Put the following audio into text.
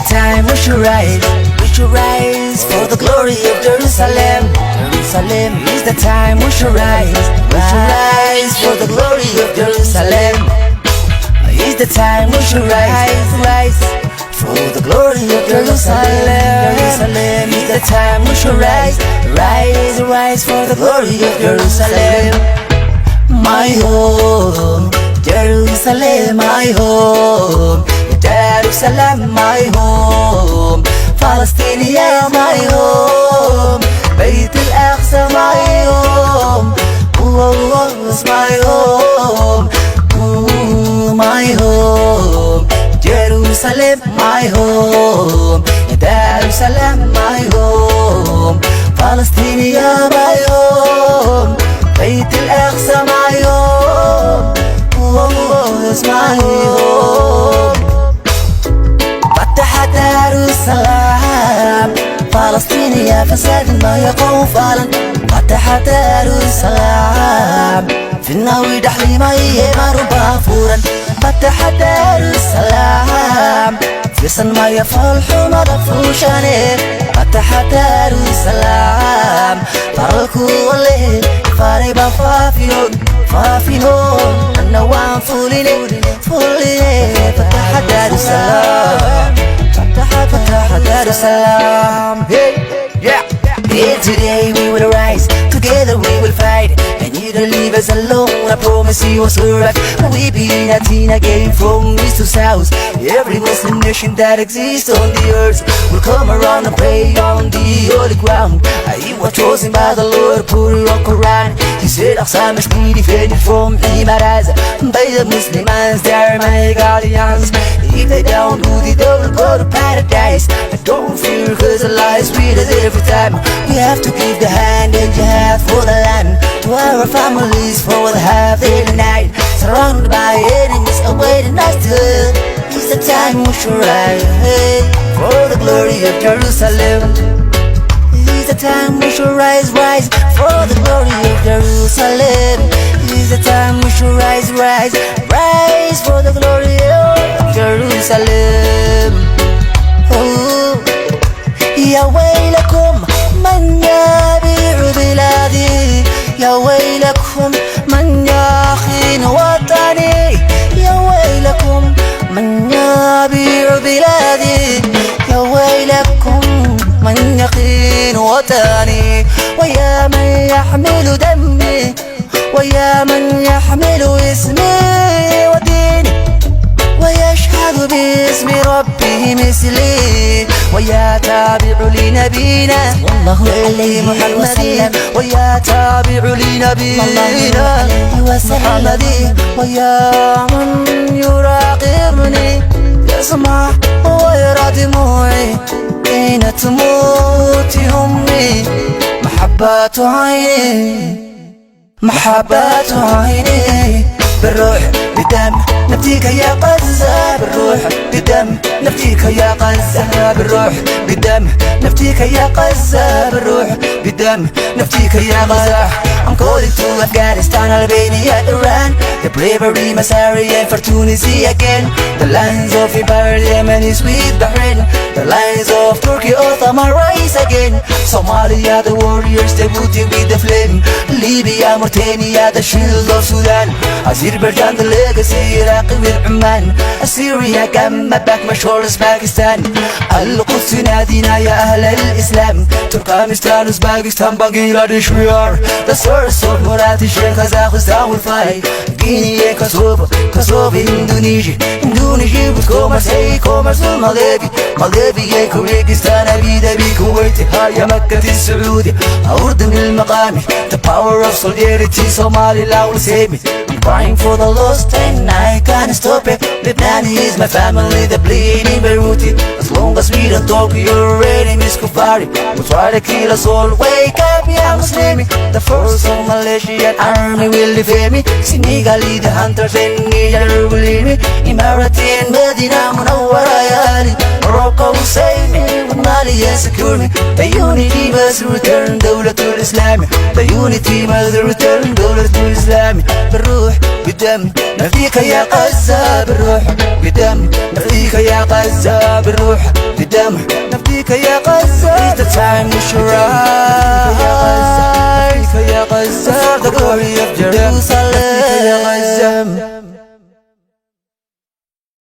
the time we should rise for the glory of Jerusalem. Jerusalem is the time we should rise for the glory of Jerusalem. Is the time we should rise for the glory of Jerusalem. Jerusalem is the time we should rise for the glory of Jerusalem. My home, Jerusalem, my home, Jerusalem, my home, Palestine, my home, Beit al-Aqsa, my home, was my home, my home, Jerusalem, my home, Jerusalem, my home, Palestine, my home, Beit al-Aqsa, my home, was my home. فتحت السلام فلسطين يا فساد ما يقوم فعلا. فتحت السلام في الناوي دحلي ما يمر بافورا. فتحت السلام في سن ما يفعل حمى فوشاني. فتحت السلام فالكل فاري بفافيون فافيون النوام فوليني فتحت السلام فتحت السلام. Here today we will rise, together we will fight, and you don't leave us alone, I promise you will survive. We be united again from east to south. Every Muslim nation that exists on the earth will come around and pray on the holy ground. You were chosen by the Lord, put it on Quran. He said Aqsa must be defended from Imaraz by the Muslims, they're my guardians. If they don't do the don't go to paradise. But don't fear, cause Allah is with us every time. We have to give the hand and jihad for the land, to our families for the half day and night. Surrounded by enemies awaiting us till it's the time we should rise for the glory of Jerusalem. It's the time we should rise for the glory of Jerusalem. It's the time we should rise for the glory of Jerusalem. Oh, يا ويلكم من يبيع بلادي، يا ويلكم من يخين وطني، يا ويلكم من يبيع بلادي، يا ويلكم من يخين وطني. ويا من يحمل دمي، ويا من يحمل اسمي وديني، ويشهد باسم ربه مثلي، ويا تابع لنبينا والله عليه محمد، ويا تابع لنبينا محمد، ويا من يراقبني يسمع ويرى دموعي حين تموت أمي. محبة عيني محبة عيني بالروح بالدم نفديك يا غزة، بالروح بالدم نفديك يا غزة، بالروح بالدم نفديك يا غزة، بالروح بالدم نفديك يا غزة. I'm calling to Afghanistan, Albania, Iran, the bravery Masari and for Tunisia again. The lines of Empire Yemen is with Bahrain, the lines of Turkey Ottoman rise again. Somalia, the warriors debuting with the flame. Libya, Mauritania, the shield of Sudan. Azerbaijan, the legacy, Iraq with Oman. Assyria, Gamma, back my shoulders, Pakistan. Al-Quds نادينا يا أهل الإسلام. Turkmenistan, Uzbekistan, Bangladesh, we are the source of Muratish and Kazakhstan will fight. Guinea, Kosovo, Indonesia, with commerce, Moldavia, Kyrgyzstan, Abu Dhabi, Kuwait, Haya, Makkah, Saudi, Urdun, al-Maqami, the power of solidarity, Somaliland will save me. I'm crying for the lost and I can't stop it. Lebanon is my family, the bleeding Beirut. As long as we don't talk, you're enemies, Kufari will try to kill us all. Wake up, ya Muslimi. The force of Malaysian army will defend me. Senegali, the hunters and Niger will lead me. Emirati and Medina, Munawwara, Ali, Morocco will save me. With Mali, secure me. The unity must return, Dawlatul Islami. The unity must return, Dawlatul Islami. بالروح بالدم نفديك يا غزة، بالروح بالدم نفديك يا غزة، بالروح Jerusalem. نفديك يا غزة. It's the time we should rise for the glory of Jerusalem.